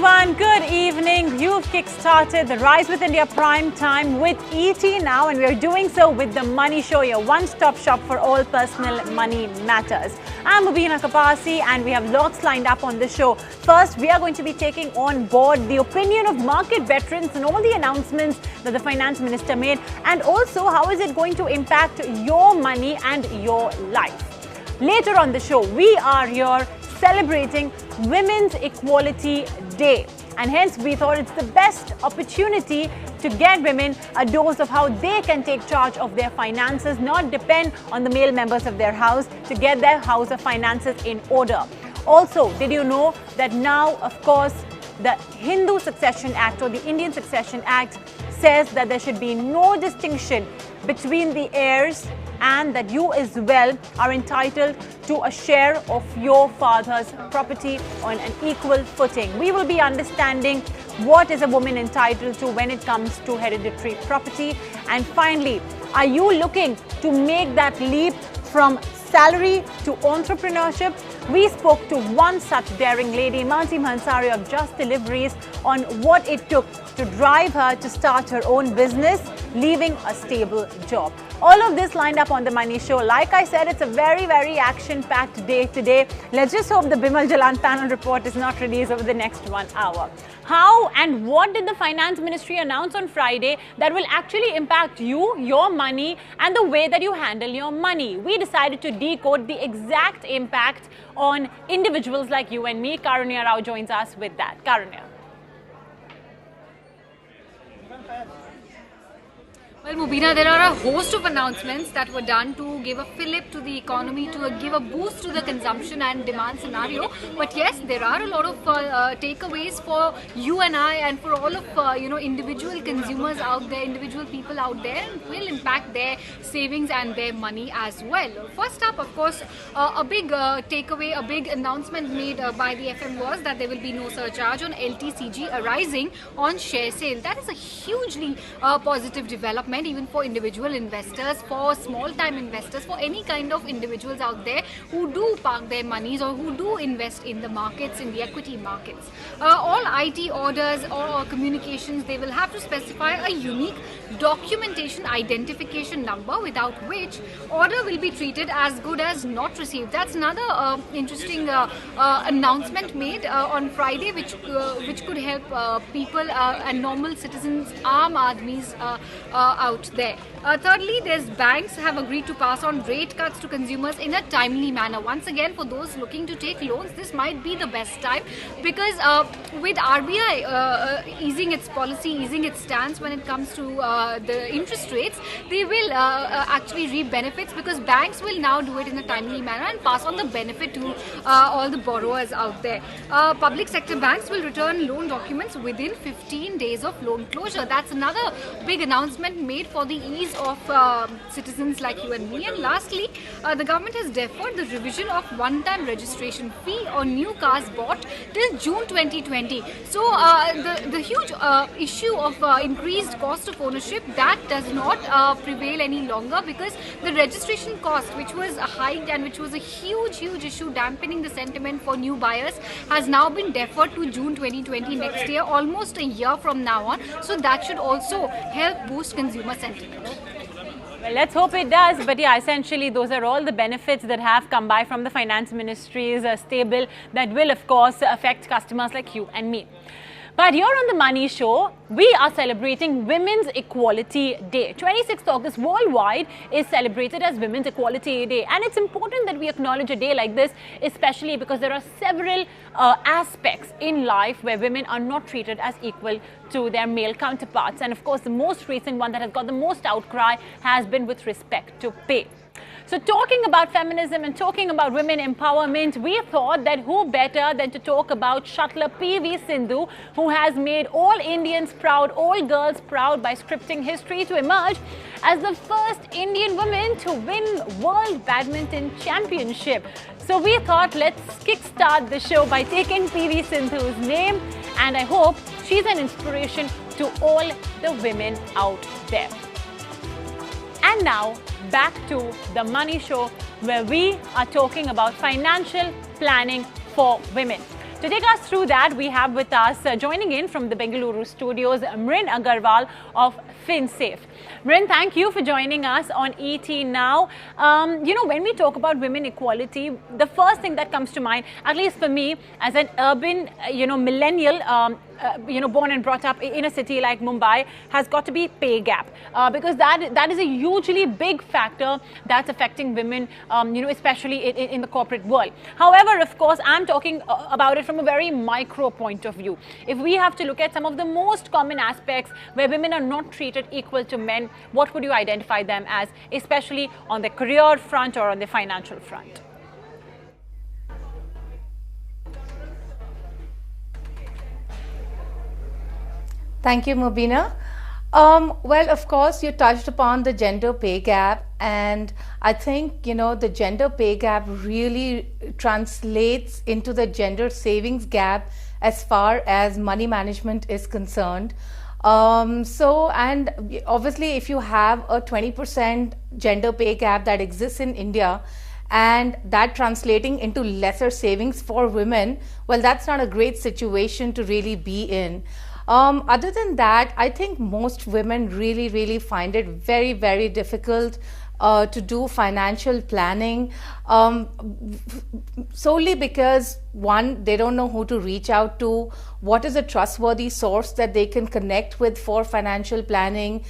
everyone, good evening. You've kick-started the Rise with India Prime Time with ET now, and we're doing so with the Money Show, your one-stop shop for all personal money matters. I'm Mrin Agarwal and we have lots lined up on the show. First, we are going to be taking on board the opinion of market veterans and all the announcements that the finance minister made, and also how is it going to impact your money and your life. Later on the show, we are here celebrating Women's Equality Day, and hence we thought it's the best opportunity to get women a dose of how they can take charge of their finances, not depend on the male members of their house, to get their house of finances in order. Also, did you know that now, of course, the Hindu Succession Act or the Indian Succession Act says that there should be no distinction between the heirs, and that you as well are entitled to a share of your father's property on an equal footing. We will be understanding what is a woman entitled to when it comes to hereditary property. And finally, are you looking to make that leap from salary to entrepreneurship? We spoke to one such daring lady, Mansi Mansari of Just Deliveries, on what it took to drive her to start her own business, leaving a stable job. All of this lined up on the Money Show. Like I said, it's a very, very action-packed day today. Let's just hope the Bimal Jalan panel report is not released over the next 1 hour. How and what did the Finance Ministry announce on Friday that will actually impact you, your money, and the way that you handle your money? We decided to decode the exact impact on individuals like you and me. Karunya Rao joins us with that. Karunya. Well, Mubina, there are a host of announcements that were done to give a fillip to the economy, to give a boost to the consumption and demand scenario. But yes, there are a lot of takeaways for you and I, and for all of individual consumers out there, individual people out there, and will impact their savings and their money as well. First up, of course, a big takeaway, a big announcement made by the FM was that there will be no surcharge on LTCG arising on share sale. That is a hugely positive development, even for individual investors, for small-time investors, for any kind of individuals out there who do park their monies or who do invest in the markets, in the equity markets. All IT orders or communications, they will have to specify a unique documentation identification number, without which order will be treated as good as not received. That's another interesting announcement made on Friday, which could help people and normal citizens, Aam Aadmis out there. Thirdly, there's banks have agreed to pass on rate cuts to consumers in a timely manner. Once again, for those looking to take loans, this might be the best time, because with RBI easing its policy, easing its stance when it comes to the interest rates, they will actually reap benefits, because banks will now do it in a timely manner and pass on the benefit to all the borrowers out there. Public sector banks will return loan documents within 15 days of loan closure. That's another big announcement made for the ease of citizens like you and me. And lastly, the government has deferred the revision of one-time registration fee on new cars bought till June 2020. So the huge issue of increased cost of ownership, that does not prevail any longer, because the registration cost, which was hiked and which was a huge issue dampening the sentiment for new buyers, has now been deferred to June 2020 next year, almost a year from now on. So that should also help boost consumer sentiment. Well, let's hope it does. But yeah, essentially, those are all the benefits that have come by from the Finance Ministry's stable that will, of course, affect customers like you and me. But here on the Money Show, we are celebrating Women's Equality Day. 26th August worldwide is celebrated as Women's Equality Day. And it's important that we acknowledge a day like this, especially because there are several aspects in life where women are not treated as equal to their male counterparts. And of course, the most recent one that has got the most outcry has been with respect to pay. So talking about feminism and talking about women empowerment, we thought that who better than to talk about shuttler PV Sindhu, who has made all Indians proud, all girls proud by scripting history to emerge as the first Indian woman to win World Badminton Championship. So we thought, let's kickstart the show by taking PV Sindhu's name, and I hope she's an inspiration to all the women out there. And now, back to the Money Show, where we are talking about financial planning for women. To take us through that, we have with us, joining in from the Bengaluru studios, Mrin Agarwal of FinSafe. Mrin, thank you for joining us on ET Now. When we talk about women equality, the first thing that comes to mind, at least for me, as an urban, millennial, born and brought up in a city like Mumbai, has got to be pay gap, because that is a hugely big factor that's affecting women, especially in the corporate world. However, of course, I'm talking about it from a very micro point of view. If we have to look at some of the most common aspects where women are not treated equal to men, what would you identify them as, especially on the career front or on the financial front? Thank you, Mubina. Well, of course, you touched upon the gender pay gap, and I think, the gender pay gap really translates into the gender savings gap as far as money management is concerned. And obviously, if you have a 20% gender pay gap that exists in India, and that translating into lesser savings for women, well, that's not a great situation to really be in. Other than that, I think most women really find it very, very difficult to do financial planning, solely because, one, they don't know who to reach out to, what is a trustworthy source that they can connect with for financial planning.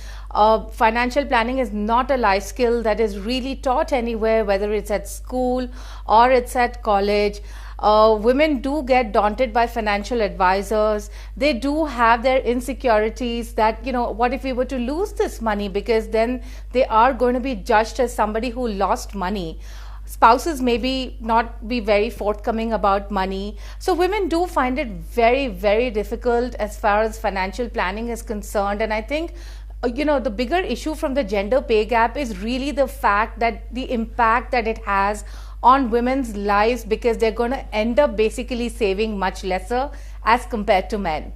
Financial planning is not a life skill that is really taught anywhere, whether it's at school or it's at college. Women do get daunted by financial advisors. They do have their insecurities that, what if we were to lose this money, because then they are going to be judged as somebody who lost money. Spouses maybe not be very forthcoming about money. So women do find it very, very difficult as far as financial planning is concerned. And I think, the bigger issue from the gender pay gap is really the fact that the impact that it has on women's lives, because they're going to end up basically saving much lesser as compared to men.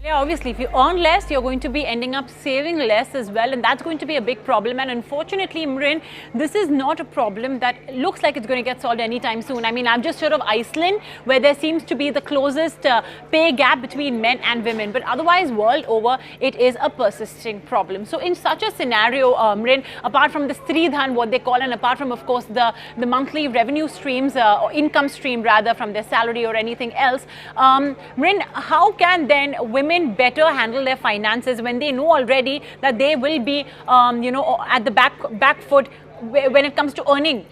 Yeah, obviously, if you earn less, you're going to be ending up saving less as well, and that's going to be a big problem. And unfortunately, Mrin, this is not a problem that looks like it's going to get solved anytime soon. I mean, I've just heard of Iceland, where there seems to be the closest pay gap between men and women, but otherwise, world over, it is a persisting problem. So in such a scenario, Mrin, apart from the Stridhan, what they call, and apart from, of course, the monthly revenue streams, or income stream rather, from their salary or anything else, Mrin, how can then women better handle their finances when they know already that they will be, at the back foot when it comes to earning,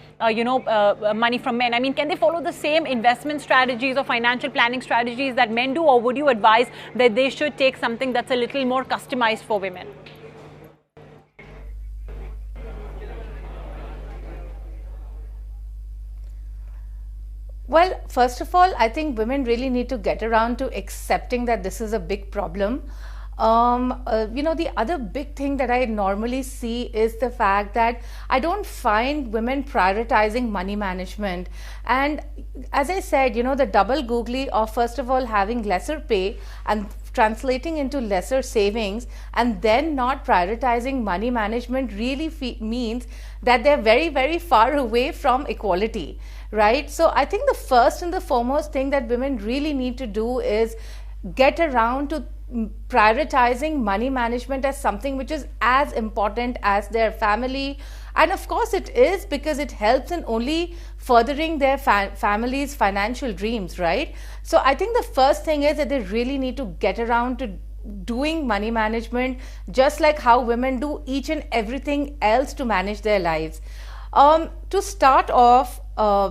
money from men? I mean, can they follow the same investment strategies or financial planning strategies that men do, or would you advise that they should take something that's a little more customized for women? Well, first of all, I think women really need to get around to accepting that this is a big problem. The other big thing that I normally see is the fact that I don't find women prioritizing money management. And as I said, the double googly of, first of all, having lesser pay and translating into lesser savings, and then not prioritizing money management really means that they're very, very far away from equality. Right? So I think the first and the foremost thing that women really need to do is get around to prioritizing money management as something which is as important as their family. And of course it is, because it helps in only furthering their family's financial dreams, right? So I think the first thing is that they really need to get around to doing money management, just like how women do each and everything else to manage their lives. To start off,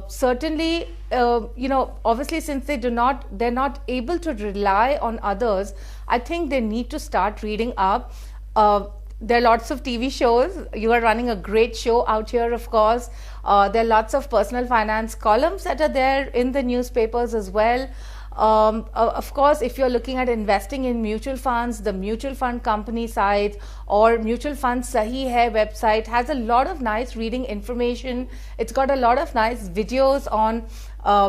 certainly, obviously, since they're not able to rely on others, I think they need to start reading up. There are lots of TV shows. You are running a great show out here, of course. There are lots of personal finance columns that are there in the newspapers as well. Of course, if you're looking at investing in mutual funds, the mutual fund company sites or Mutual Fund Sahi Hai website has a lot of nice reading information. It's got a lot of nice videos on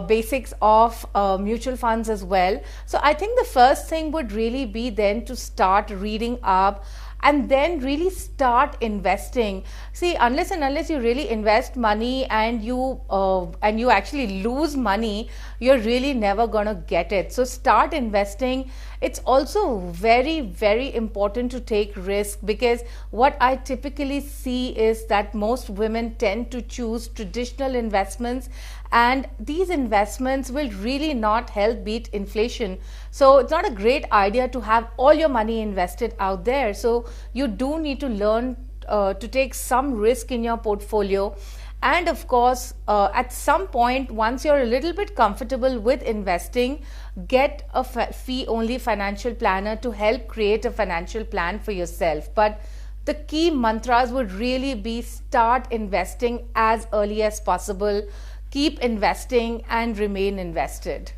basics of mutual funds as well. So I think the first thing would really be then to start reading up and then really start investing. See, unless and unless you really invest money and you actually lose money, you're really never gonna get it. So start investing. It's also very, very important to take risk, because what I typically see is that most women tend to choose traditional investments, and these investments will really not help beat inflation. So it's not a great idea to have all your money invested out there. So you do need to learn to take some risk in your portfolio. And of course, at some point, once you're a little bit comfortable with investing, get a fee-only financial planner to help create a financial plan for yourself. But the key mantras would really be: start investing as early as possible, keep investing, and remain invested.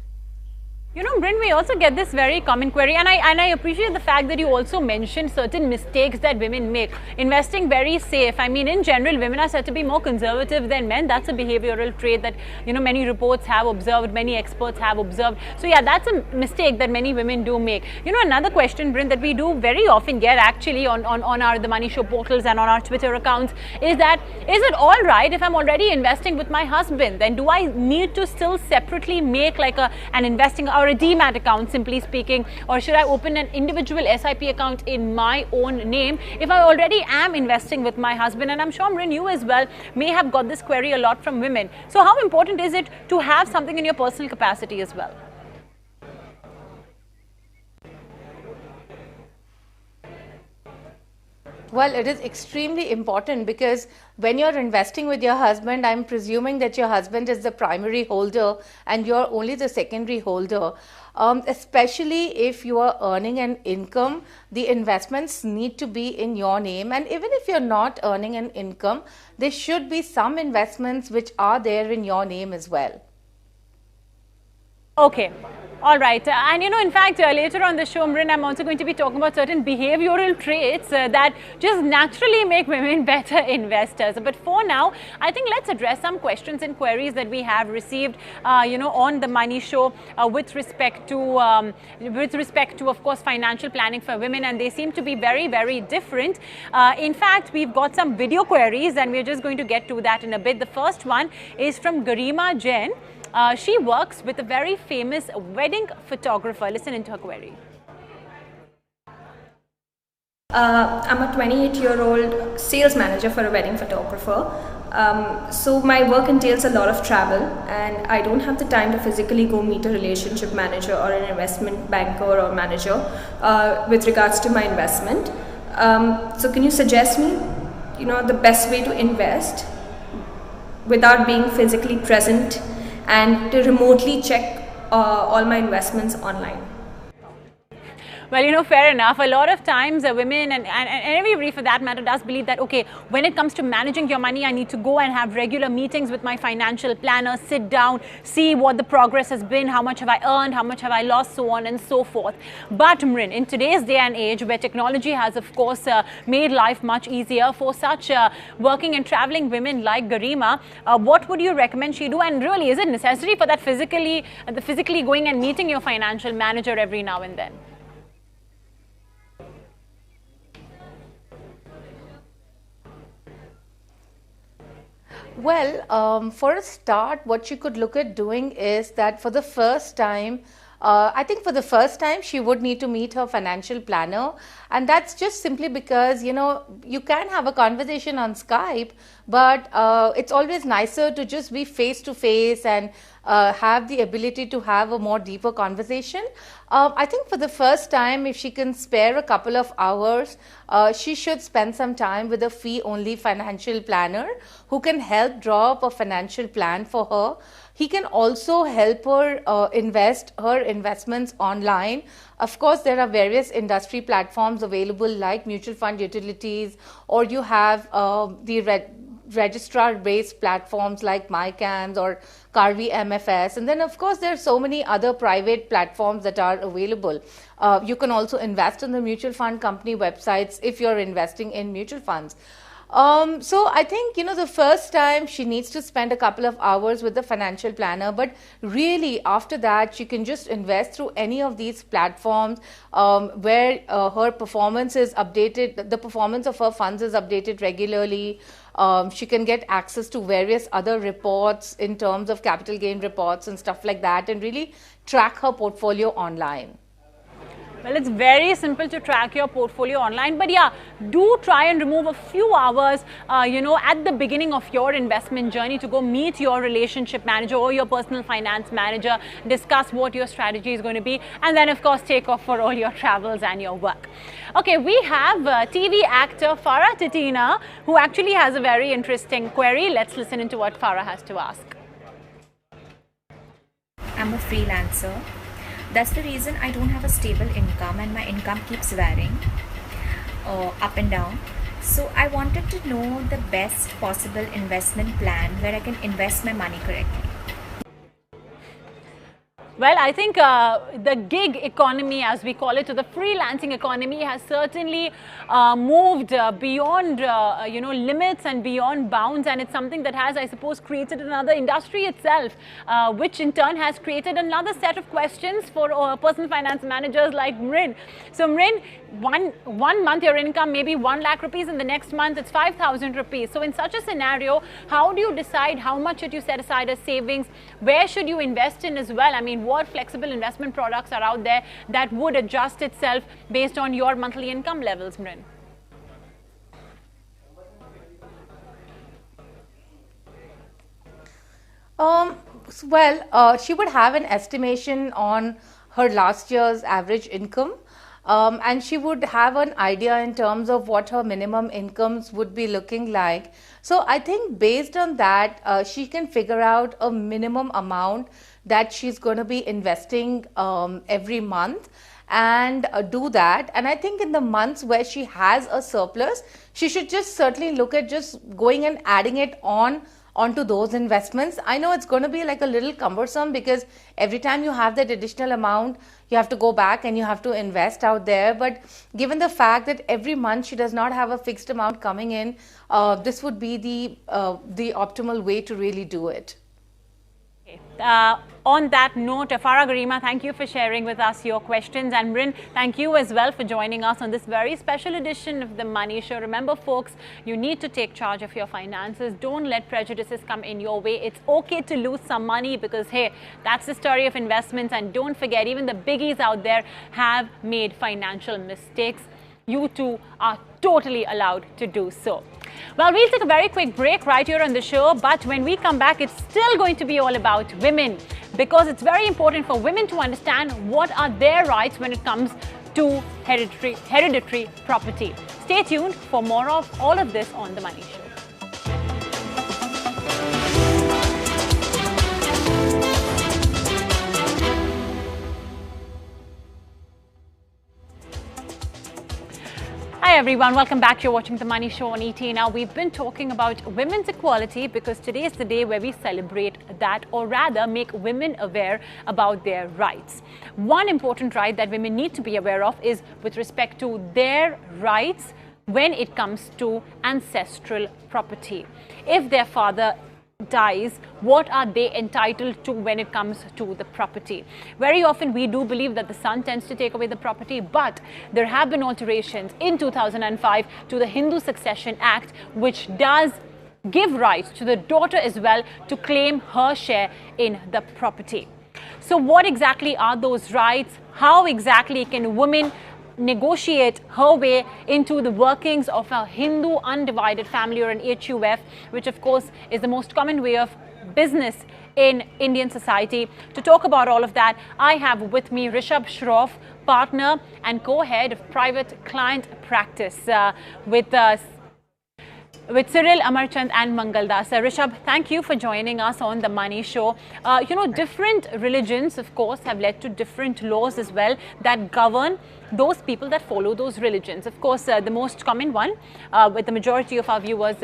You know, Mrin, we also get this very common query, and I appreciate the fact that you also mentioned certain mistakes that women make. Investing very safe. I mean, in general, women are said to be more conservative than men. That's a behavioral trait that, you know, many reports have observed, many experts have observed. So yeah, that's a mistake that many women do make. You know, another question, Mrin, that we do very often get actually on our The Money Show portals and on our Twitter accounts is that, is it all right if I'm already investing with my husband? Then do I need to still separately make like an investing or a demat account, simply speaking, or should I open an individual SIP account in my own name if I already am investing with my husband? And I'm sure, Mrin, you as well may have got this query a lot from women. So how important is it to have something in your personal capacity as well? Well, it is extremely important, because when you're investing with your husband, I'm presuming that your husband is the primary holder and you're only the secondary holder. Especially if you are earning an income, the investments need to be in your name. And even if you're not earning an income, there should be some investments which are there in your name as well. Okay. All right. And you know, in fact, later on the show, Mrin, I'm also going to be talking about certain behavioral traits that just naturally make women better investors. But for now, I think let's address some questions and queries that we have received, you know, on The Money Show with respect to, of course, financial planning for women. And they seem to be very, very different. In fact, we've got some video queries, and we're just going to get to that in a bit. The first one is from Garima Jain. She works with a very famous wedding photographer. Listen into her query. I'm a 28-year-old sales manager for a wedding photographer. So my work entails a lot of travel, and I don't have the time to physically go meet a relationship manager or an investment banker or manager with regards to my investment. So can you suggest me, you know, the best way to invest without being physically present, and to remotely check all my investments online? Well, you know, fair enough. A lot of times women and everybody for that matter does believe that, okay, when it comes to managing your money, I need to go and have regular meetings with my financial planner, sit down, see what the progress has been, how much have I earned, how much have I lost, so on and so forth. But Mrin, in today's day and age where technology has, of course, made life much easier for such working and traveling women like Garima, what would you recommend she do? And really, is it necessary for that physically going and meeting your financial manager every now and then? Well, for a start, what you could look at doing is that for the first time, I think for the first time, she would need to meet her financial planner. And that's just simply because, you know, you can have a conversation on Skype, but it's always nicer to just be face to face and have the ability to have a more deeper conversation. I think for the first time, if she can spare a couple of hours, she should spend some time with a fee-only financial planner who can help draw up a financial plan for her. He can also help her invest her investments online. Of course, there are various industry platforms available like mutual fund utilities, or you have the registrar-based platforms like MyCams or Carvi MFS. And then, of course, there are so many other private platforms that are available. You can also invest in the mutual fund company websites if you're investing in mutual funds. So I think, the first time she needs to spend a couple of hours with the financial planner, but really after that, she can just invest through any of these platforms where her performance is updated, the performance of her funds is updated regularly. She can get access to various other reports in terms of capital gain reports and stuff like that, and really track her portfolio online. Well, it's very simple to track your portfolio online, but yeah, do try and remove a few hours, at the beginning of your investment journey to go meet your relationship manager or your personal finance manager, discuss what your strategy is going to be, and then of course take off for all your travels and your work. Okay, we have TV actor Farah Titina, who actually has a very interesting query. Let's listen into what Farah has to ask. I'm a freelancer. That's the reason I don't have a stable income, and my income keeps varying up and down. So I wanted to know the best possible investment plan where I can invest my money correctly. Well, I think the gig economy, as we call it, or the freelancing economy, has certainly moved beyond, limits and beyond bounds. And it's something that has, I suppose, created another industry itself, which in turn has created another set of questions for personal finance managers like Mrin. So Mrin, one month your income may be 1 lakh rupees, and the next month it's 5,000 rupees. So in such a scenario, how do you decide how much should you set aside as savings? Where should you invest in as well? I mean, what flexible investment products are out there that would adjust itself based on your monthly income levels, Mrin? She would have an estimation on her last year's average income. And she would have an idea in terms of what her minimum incomes would be looking like. So I think based on that, she can figure out a minimum amount that she's going to be investing every month and do that. And I think in the months where she has a surplus, she should just certainly look at just going and adding it onto those investments. I know it's going to be like a little cumbersome because every time you have that additional amount, you have to go back and you have to invest out there. But given the fact that every month she does not have a fixed amount coming in, this would be the optimal way to really do it. On that note, Farah Garima, thank you for sharing with us your questions. And Mrin, thank you as well for joining us on this very special edition of The Money Show. Remember, folks, you need to take charge of your finances. Don't let prejudices come in your way. It's okay to lose some money because, hey, that's the story of investments. And don't forget, even the biggies out there have made financial mistakes. You too are totally allowed to do so. Well, we'll take a very quick break right here on the show, but when we come back, it's still going to be all about women, because it's very important for women to understand what are their rights when it comes to hereditary property. Stay tuned for more of all of this on The Money Show. Hi everyone, welcome back. You're watching The Money Show on ET. Now, we've been talking about women's equality because today is the day where we celebrate that, or rather make women aware about their rights. One important right that women need to be aware of is with respect to their rights when it comes to ancestral property. If their father dies, what are they entitled to when it comes to the property? Very often we do believe that the son tends to take away the property, but there have been alterations in 2005 to the Hindu Succession Act, which does give rights to the daughter as well to claim her share in the property. So what exactly are those rights? How exactly can women negotiate her way into the workings of a Hindu undivided family, or an HUF, which of course is the most common way of business in Indian society? To talk about all of that, I have with me Rishabh Shroff, partner and co-head of private client practice with Cyril Amarchand and Mangaldas. Rishabh, thank you for joining us on The Money Show. Different religions, of course, have led to different laws as well that govern those people that follow those religions. Of course, the most common one, with the majority of our viewers,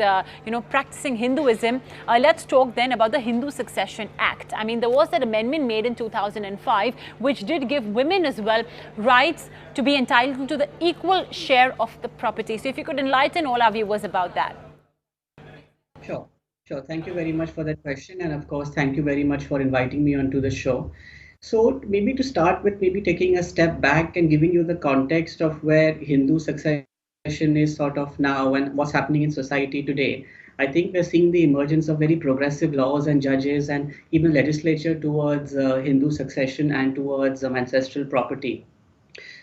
practicing Hinduism. Let's talk then about the Hindu Succession Act. I mean, there was that amendment made in 2005, which did give women as well rights to be entitled to the equal share of the property. So if you could enlighten all our viewers about that. Sure. Thank you very much for that question. And of course, thank you very much for inviting me onto the show. So, maybe to start with, maybe taking a step back and giving you the context of where Hindu succession is sort of now and what's happening in society today. I think we're seeing the emergence of very progressive laws and judges and even legislature towards Hindu succession and towards ancestral property.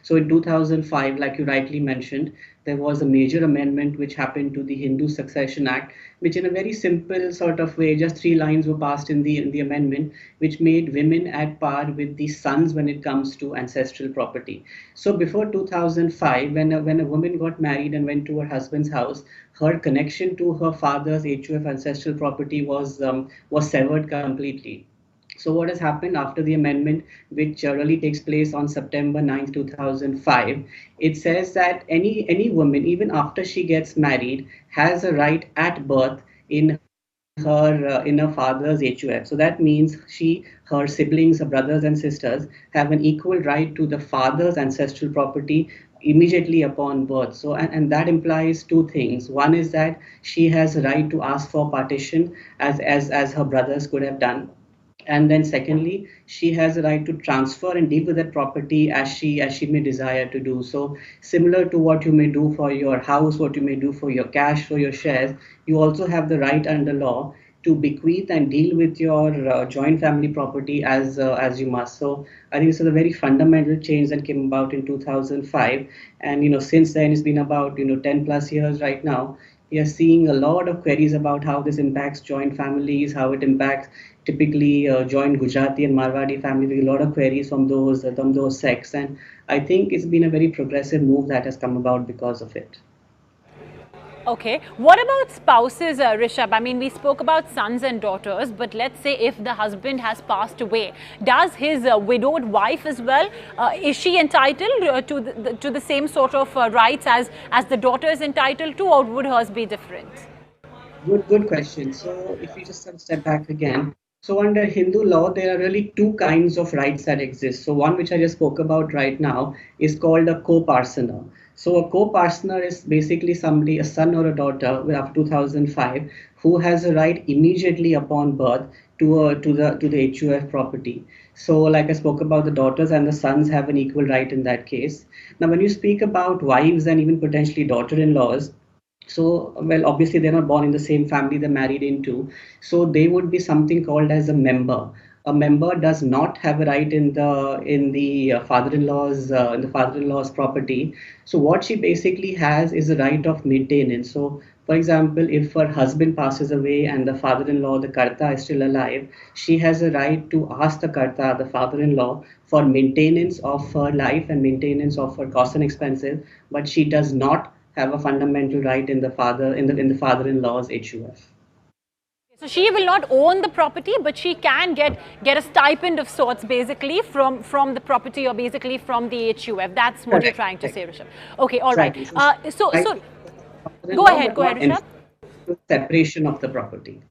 So in 2005, like you rightly mentioned, there was a major amendment which happened to the Hindu Succession Act, which in a very simple sort of way, just three lines were passed in the amendment, which made women at par with the sons when it comes to ancestral property. So before 2005, when a woman got married and went to her husband's house, her connection to her father's HUF ancestral property was severed completely. So what has happened after the amendment, which really takes place on September 9th, 2005, it says that any woman, even after she gets married, has a right at birth in her father's HUF. So that means her siblings, her brothers and sisters have an equal right to the father's ancestral property immediately upon birth. So and that implies two things. One is that she has a right to ask for partition as her brothers could have done, and then secondly, she has a right to transfer and deal with that property as she may desire to do so. Similar to what you may do for your house, what you may do for your cash, for your shares, you also have the right under law to bequeath and deal with your joint family property as you must. So I think this is a very fundamental change that came about in 2005, and since then it's been about 10 plus years right now. We are seeing a lot of queries about how this impacts joint families, how it impacts typically joint Gujarati and Marwadi families. A lot of queries from those sects, and I think it's been a very progressive move that has come about because of it. Okay. What about spouses, Rishabh? I mean, we spoke about sons and daughters, but let's say if the husband has passed away, does his widowed wife as well, is she entitled to the same sort of rights as the daughter is entitled to, or would hers be different? Good question. So if you just sort of step back again, so under Hindu law, there are really two kinds of rights that exist. So one which I just spoke about right now is called a co-parsoner. So a co-parsoner is basically somebody, a son or a daughter, after 2005, who has a right immediately upon birth to the HUF property. So like I spoke about, the daughters and the sons have an equal right in that case. Now, when you speak about wives and even potentially daughter-in-laws, so well, obviously they're not born in the same family they're married into, so they would be something called as a member. A member does not have a right in the father-in-law's property. So what she basically has is a right of maintenance. So for example, if her husband passes away and the father-in-law, the karta, is still alive, she has a right to ask the karta, the father-in-law, for maintenance of her life and maintenance of her costs and expenses, but she does not have a fundamental right in the father-in-law's HUF. So she will not own the property, but she can get a stipend of sorts, basically from the property, or basically from the HUF. That's what you're Correct. trying to say, Correct. Rishabh. Okay, all right. Exactly. So right So to the go father-in-law, ahead, but not Rishabh. separation of the property.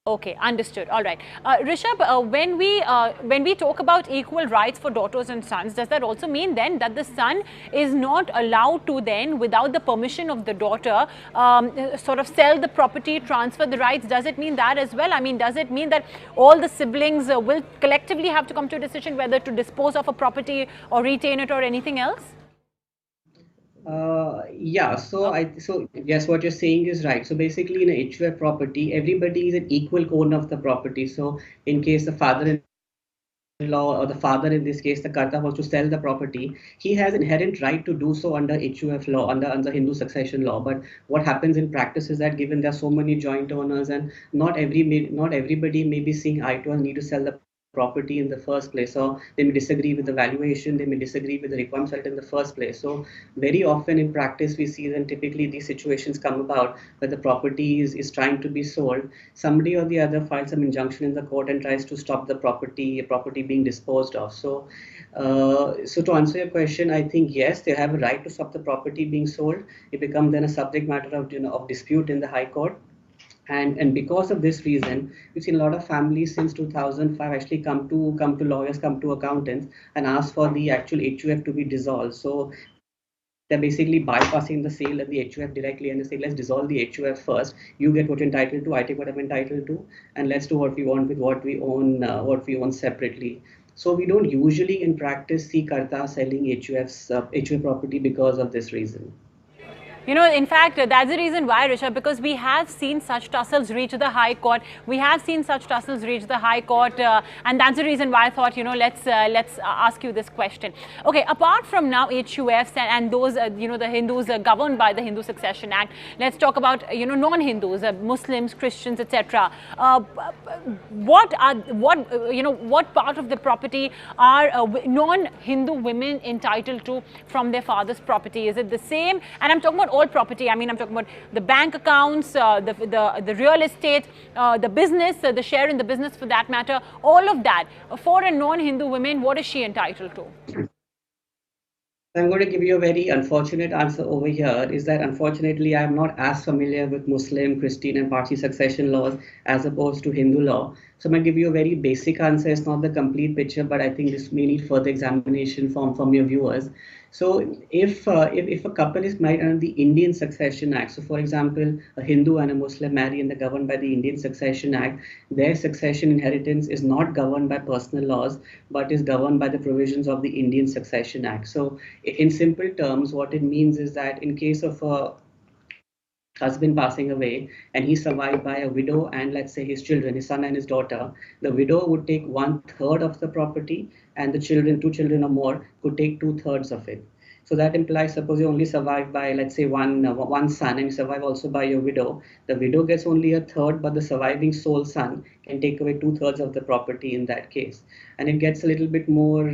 Okay, understood. All right, Rishabh. When we talk about equal rights for daughters and sons, does that also mean then that the son is not allowed to then, without the permission of the daughter, sort of sell the property, transfer the rights? Does it mean that as well? I mean, does it mean that all the siblings will collectively have to come to a decision whether to dispose of a property or retain it or anything else? Yeah, so yes, what you're saying is right. So basically, in a HUF property, everybody is an equal owner of the property. So in case the father-in-law or the father, in this case, the karta, was to sell the property, he has inherent right to do so under HUF law, under Hindu succession law. But what happens in practice is that given there are so many joint owners and not everybody may be seeing eye to eye, need to sell the property in the first place, or they may disagree with the valuation, they may disagree with the requirements in the first place. So very often in practice we see that typically these situations come about where the property is trying to be sold, somebody or the other files some injunction in the court and tries to stop the property being disposed of. So to answer your question, I think yes, they have a right to stop the property being sold. It becomes then a subject matter of dispute in the high court. And because of this reason, we've seen a lot of families since 2005 actually come to lawyers, come to accountants, and ask for the actual HUF to be dissolved. So they're basically bypassing the sale and the HUF directly, and they say, let's dissolve the HUF first. You get what you're entitled to, I take what I'm entitled to, and let's do what we want with what we own separately. So we don't usually in practice see Karta selling HUF property because of this reason. You know, in fact, that's the reason why, Rishabh, because we have seen such tussles reach the High Court. We have seen such tussles reach the High Court, and that's the reason why I thought, you know, let's ask you this question. Okay, apart from now HUFs and those, you know, the Hindus governed by the Hindu Succession Act, let's talk about, you know, non-Hindus, Muslims, Christians, etc. What part of the property are non-Hindu women entitled to from their father's property? Is it the same? And I'm talking about all property. I mean, I'm talking about the bank accounts, the real estate, the business, the share in the business for that matter, all of that. For a non-Hindu woman, what is she entitled to? I'm going to give you a very unfortunate answer over here, is that unfortunately I'm not as familiar with Muslim, Christian and Parsi succession laws as opposed to Hindu law. So I'm going to give you a very basic answer. It's not the complete picture, but I think this may need further examination from your viewers. So if a couple is married under the Indian Succession Act, so for example, a Hindu and a Muslim marry and they're governed by the Indian Succession Act, their succession inheritance is not governed by personal laws, but is governed by the provisions of the Indian Succession Act. So in simple terms, what it means is that in case of a husband passing away and he's survived by a widow and let's say his children, his son and his daughter, the widow would take 1/3 of the property and the children, 2 children or more, could take 2/3 of it. So that implies, suppose you only survive by, let's say, one son, and you survive also by your widow. The widow gets only 1/3, but the surviving sole son can take away 2/3 of the property in that case. And it gets a little bit more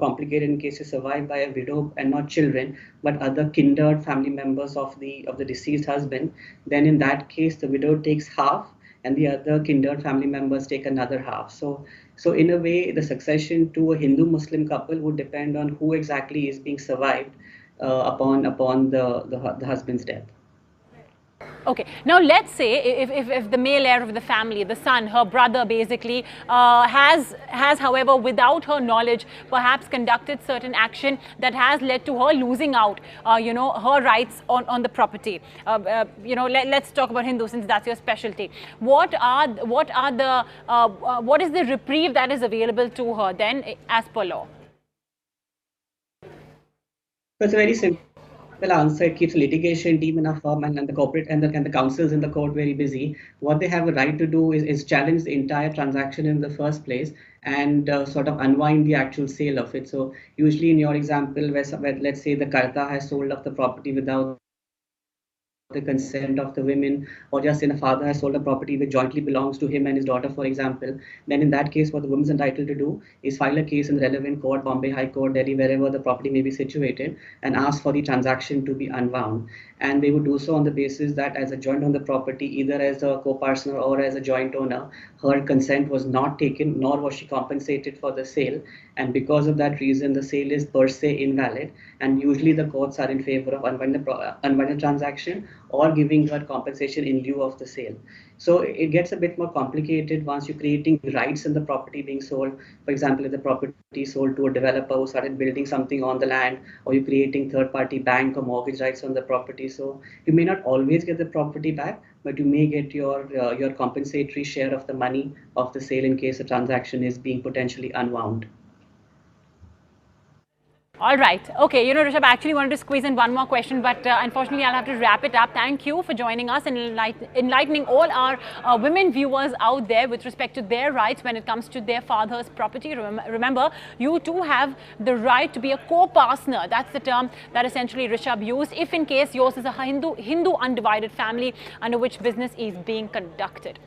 complicated in case you survive by a widow and not children, but other kindred family members of the deceased husband. Then in that case, the widow takes half, and the other kindred family members take another half. So in a way, the succession to a Hindu-Muslim couple would depend on who exactly is being survived upon the husband's death. Okay, now let's say if the male heir of the family, the son, her brother basically, has however without her knowledge perhaps conducted certain action that has led to her losing out, her rights on the property. Let's talk about Hindu since that's your specialty. What is the reprieve that is available to her then as per law? That's very simple. Answer. It keeps litigation team in a firm and the corporate and the counsels in the court very busy. What they have a right to do is challenge the entire transaction in the first place and sort of unwind the actual sale of it. So usually in your example, where let's say the Karta has sold off the property without the consent of the women, or just in a father has sold a property which jointly belongs to him and his daughter, for example, then in that case what the woman is entitled to do is file a case in the relevant court, Bombay High Court, Delhi, wherever the property may be situated, and ask for the transaction to be unwound. And they would do so on the basis that as a joint on the property, either as a co-partner or as a joint owner, her consent was not taken, nor was she compensated for the sale, and because of that reason the sale is per se invalid, and usually the courts are in favor of unwinding the transaction or giving her compensation in lieu of the sale. So it gets a bit more complicated once you're creating rights in the property being sold. For example, if the property is sold to a developer who started building something on the land, or you're creating third-party bank or mortgage rights on the property. So you may not always get the property back, but you may get your compensatory share of the money of the sale in case the transaction is being potentially unwound. All right. Okay. Rishabh, I actually wanted to squeeze in one more question, but unfortunately, I'll have to wrap it up. Thank you for joining us and enlightening all our women viewers out there with respect to their rights when it comes to their father's property. Remember, you too have the right to be a co-partner. That's the term that essentially Rishabh used, if in case yours is a Hindu undivided family under which business is being conducted.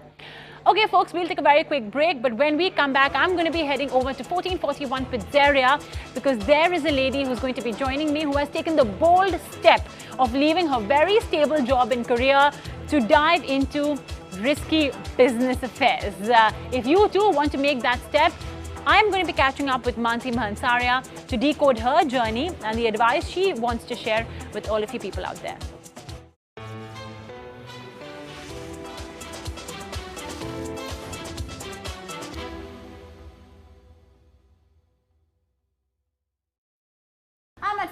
Okay, folks, we'll take a very quick break, but when we come back, I'm going to be heading over to 1441 Pizzeria because there is a lady who's going to be joining me who has taken the bold step of leaving her very stable job in Korea to dive into risky business affairs. If you too want to make that step, I'm going to be catching up with Mansi Mahansaria to decode her journey and the advice she wants to share with all of you people out there.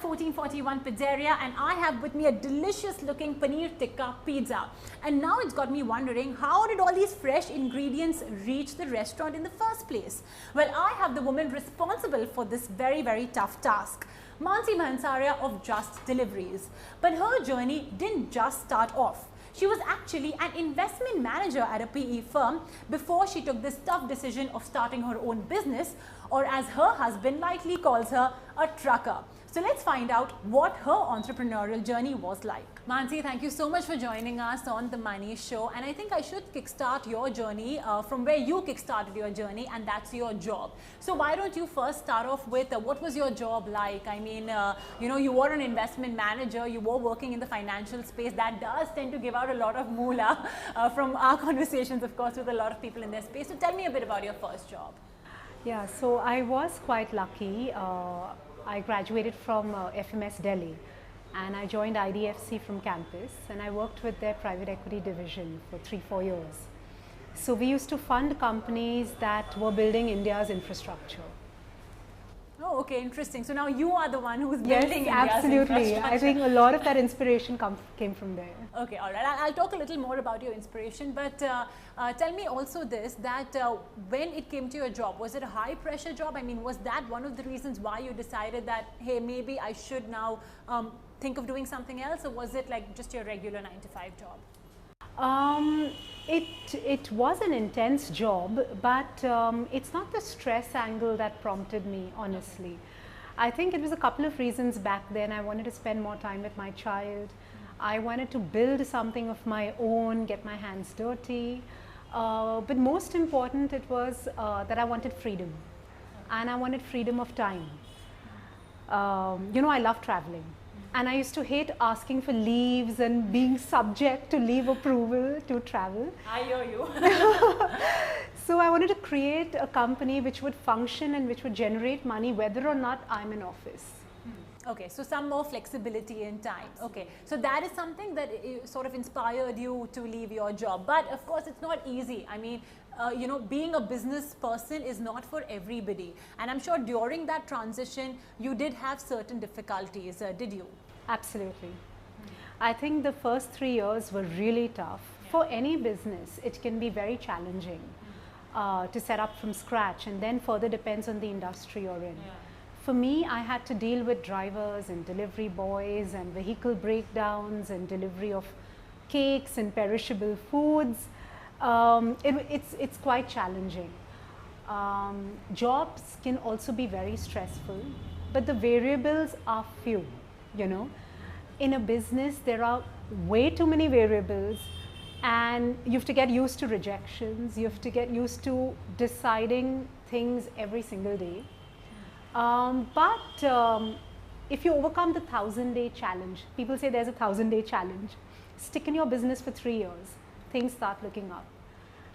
1441 Pizzeria, and I have with me a delicious looking paneer tikka pizza. And now it's got me wondering, how did all these fresh ingredients reach the restaurant in the first place? Well, I have the woman responsible for this very tough task, Mansi Bhansaria of Just Deliveries. But her journey didn't just start off. She was actually an investment manager at a PE firm before she took this tough decision of starting her own business, or as her husband lightly calls her, a trucker. So let's find out what her entrepreneurial journey was like. Mansi, thank you so much for joining us on The Money Show. And I think I should kickstart your journey from where you kickstarted your journey, and that's your job. So why don't you first start off with what was your job like? I mean, you were an investment manager, you were working in the financial space. That does tend to give out a lot of moolah from our conversations, of course, with a lot of people in their space. So tell me a bit about your first job. Yeah, so I was quite lucky. I graduated from FMS Delhi and I joined IDFC from campus, and I worked with their private equity division for 3-4 years. So we used to fund companies that were building India's infrastructure. Oh, okay, interesting. So now you are the one who's Yes, building India's absolutely. infrastructure. I think a lot of that inspiration came from there. Okay, all right. I'll talk a little more about your inspiration, but tell me also this, that when it came to your job, was it a high pressure job? I mean, was that one of the reasons why you decided that, hey, maybe I should now think of doing something else, or was it like just your regular 9-to-5 job? It was an intense job, but it's not the stress angle that prompted me, honestly. I think it was a couple of reasons back then. I wanted to spend more time with my child. I wanted to build something of my own, get my hands dirty. But most important, it was that I wanted freedom, and I wanted freedom of time. I love traveling. And I used to hate asking for leaves and being subject to leave approval to travel. I hear you. So I wanted to create a company which would function and which would generate money whether or not I'm in office. Okay, so some more flexibility in time. Okay, so that is something that sort of inspired you to leave your job. But of course, it's not easy. I mean, being a business person is not for everybody. And I'm sure during that transition, you did have certain difficulties, did you? Absolutely. I think the first 3 years were really tough. For any business, it can be very challenging to set up from scratch, and then further depends on the industry you're in. For me, I had to deal with drivers and delivery boys and vehicle breakdowns and delivery of cakes and perishable foods. It's quite challenging. Jobs can also be very stressful, but the variables are few, In a business, there are way too many variables, and you have to get used to rejections. You have to get used to deciding things every single day. But if you overcome the 1,000-day challenge, people say there's a 1,000-day challenge, stick in your business for 3 years, things start looking up.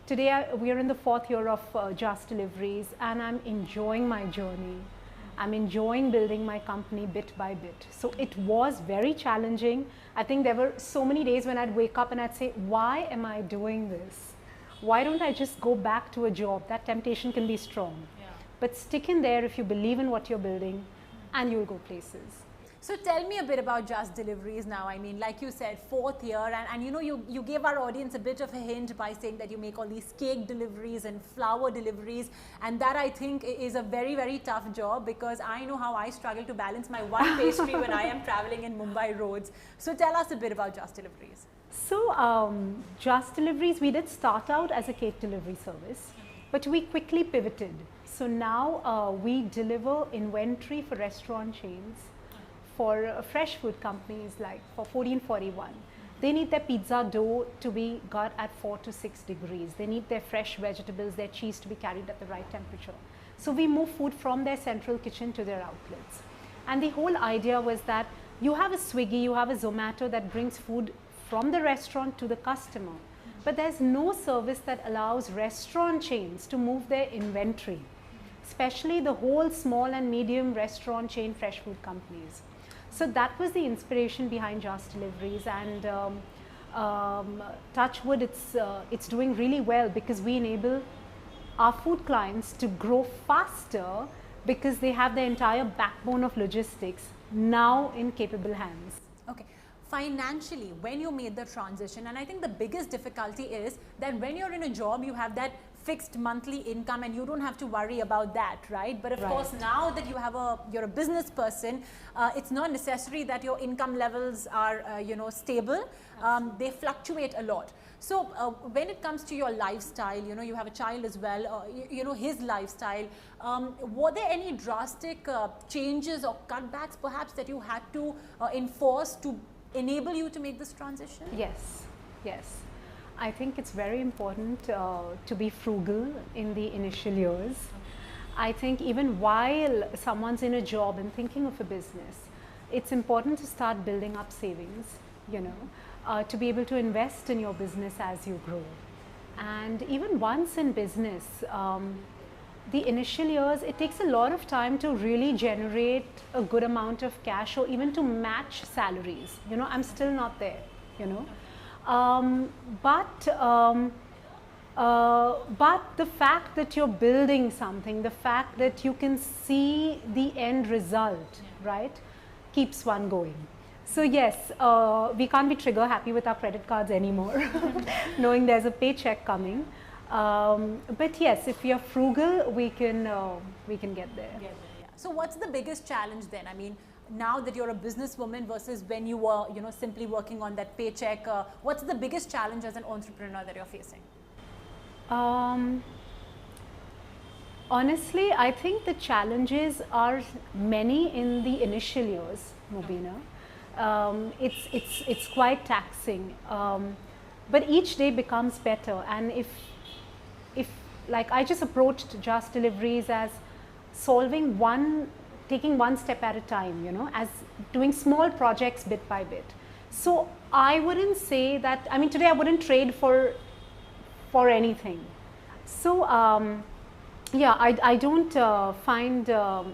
Today we are in the 4th year of Just Deliveries, and I'm enjoying my journey. I'm enjoying building my company bit by bit. So it was very challenging. I think there were so many days when I'd wake up and I'd say, why am I doing this? Why don't I just go back to a job? That temptation can be strong. But stick in there if you believe in what you're building, and you'll go places. So tell me a bit about Just Deliveries now. I mean, like you said, 4th year, and you gave our audience a bit of a hint by saying that you make all these cake deliveries and flower deliveries, and that I think is a very tough job, because I know how I struggle to balance my one pastry when I am traveling in Mumbai roads. So tell us a bit about Just Deliveries. So Just Deliveries, we did start out as a cake delivery service, but we quickly pivoted. So now we deliver inventory for restaurant chains, for fresh food companies like for 1441. They need their pizza dough to be got at 4 to 6 degrees. They need their fresh vegetables, their cheese to be carried at the right temperature. So we move food from their central kitchen to their outlets. And the whole idea was that you have a Swiggy, you have a Zomato that brings food from the restaurant to the customer. But there's no service that allows restaurant chains to move their inventory, especially the whole small and medium restaurant chain fresh food companies. So that was the inspiration behind Just Deliveries, and touch wood, it's doing really well, because we enable our food clients to grow faster because they have the entire backbone of logistics now in capable hands. Okay. Financially, when you made the transition, and I think the biggest difficulty is that when you're in a job, you have that fixed monthly income and you don't have to worry about that, right? But of course, now that you're a business person, it's not necessary that your income levels are, stable. They fluctuate a lot. So when it comes to your lifestyle, you have a child as well, his lifestyle, were there any drastic changes or cutbacks perhaps that you had to enforce to enable you to make this transition? Yes, yes. I think it's very important to be frugal in the initial years. I think even while someone's in a job and thinking of a business, it's important to start building up savings, to be able to invest in your business as you grow. And even once in business, the initial years, it takes a lot of time to really generate a good amount of cash or even to match salaries. I'm still not there, but the fact that you're building something, the fact that you can see the end result, right, keeps one going. So yes, we can't be trigger happy with our credit cards anymore, knowing there's a paycheck coming. But yes, if we are frugal, we can get there. So what's the biggest challenge then? I mean, now that you're a businesswoman versus when you were, simply working on that paycheck, what's the biggest challenge as an entrepreneur that you're facing? Honestly, I think the challenges are many in the initial years, Mubina. It's quite taxing, but each day becomes better. And if like I just approached Just Deliveries as taking one step at a time, as doing small projects bit by bit. So I wouldn't say that, I mean, today I wouldn't trade for anything. So yeah, I don't find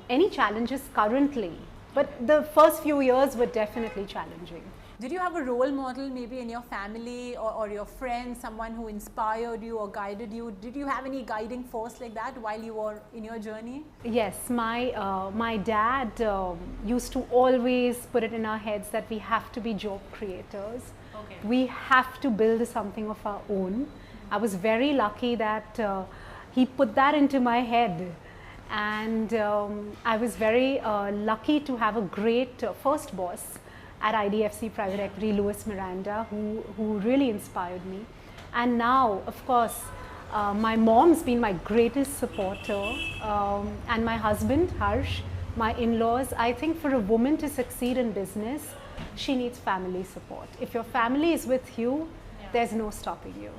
any challenges currently, but the first few years were definitely challenging. Did you have a role model maybe in your family or your friends, someone who inspired you or guided you? Did you have any guiding force like that while you were in your journey? Yes, my dad used to always put it in our heads that we have to be job creators. Okay. We have to build something of our own. I was very lucky that he put that into my head. And I was very lucky to have a great first boss at IDFC Private Equity, Louis Miranda, who really inspired me. And now, of course, my mom's been my greatest supporter, and my husband, Harsh, my in-laws. I think for a woman to succeed in business, she needs family support. If your family is with you, there's no stopping you.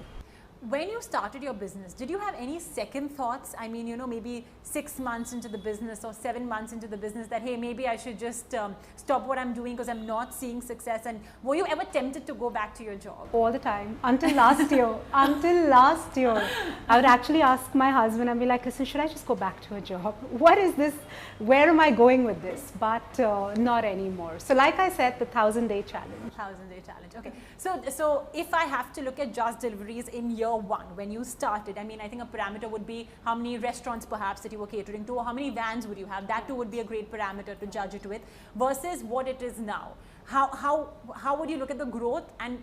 When you started your business, did you have any second thoughts? I mean, maybe 6 months into the business or 7 months into the business that, hey, maybe I should just stop what I'm doing because I'm not seeing success. And were you ever tempted to go back to your job? All the time, until last year. Until last year, I would actually ask my husband, I'd be like, listen, should I just go back to a job? What is this? Where am I going with this? But not anymore. So like I said, the 1,000-day challenge. 1,000-day challenge. Okay. So if I have to look at Just Deliveries in year one, when you started, I mean, I think a parameter would be how many restaurants perhaps that you were catering to, or how many vans would you have. That too would be a great parameter to judge it with, versus what it is now. How would you look at the growth, and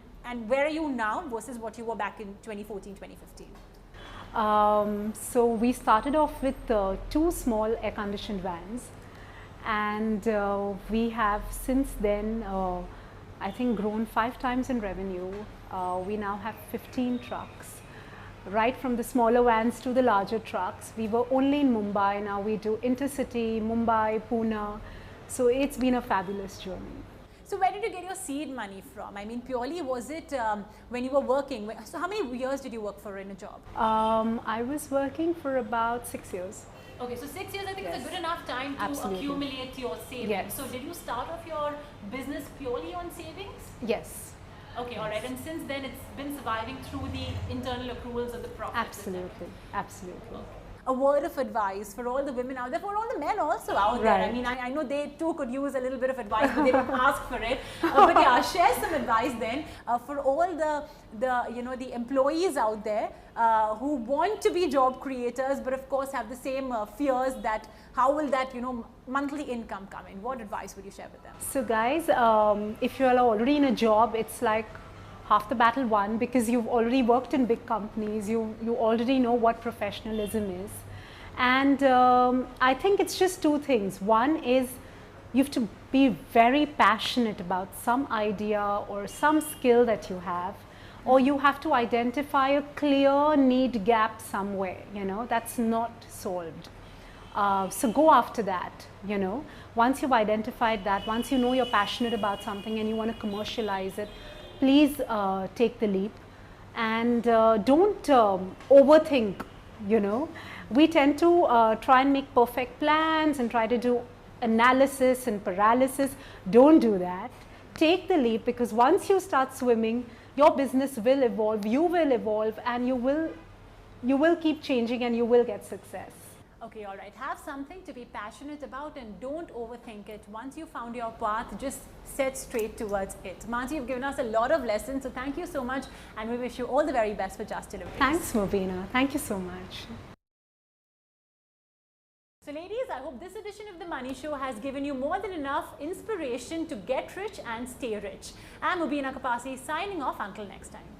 where are you now versus what you were back in 2014, 2015? So we started off with 2 small air-conditioned vans, and we have since then I think grown 5 times in revenue. We now have 15 trucks, right from the smaller vans to the larger trucks. We were only in Mumbai, now we do intercity, Mumbai, Pune. So it's been a fabulous journey. So where did you get your seed money from? I mean, purely was it when you were working? So how many years did you work for in a job? I was working for about 6 years. Okay, so 6 years I think is a good enough time to accumulate your savings. Yes. So did you start off your business purely on savings? Yes. Okay, all right. And since then, it's been surviving through the internal accruals of the profits. Absolutely, absolutely. a word of advice for all the women out there, for all the men also out there. Right. I mean, I know they too could use a little bit of advice, but they don't ask for it. But yeah, share some advice then for all the employees out there who want to be job creators, but of course have the same fears that how will that monthly income come in. What advice would you share with them? So guys, if you are already in a job, it's like half the battle won, because you've already worked in big companies, you already know what professionalism is. And I think it's just two things. One is you have to be very passionate about some idea or some skill that you have, or you have to identify a clear need gap somewhere, that's not solved. So go after that, once you've identified that, once you know you're passionate about something and you want to commercialize it, please take the leap, and don't overthink. We tend to try and make perfect plans and try to do analysis and paralysis. Don't do that. Take the leap, because once you start swimming, your business will evolve, you will evolve, and you will keep changing, and you will get success. Okay, all right. Have something to be passionate about and don't overthink it. Once you found your path, just set straight towards it. Manji, you've given us a lot of lessons, so thank you so much, and we wish you all the very best for Just Delivery. Thanks, Mubina. Thank you so much. So ladies, I hope this edition of The Money Show has given you more than enough inspiration to get rich and stay rich. I'm Mubina Kapasi signing off until next time.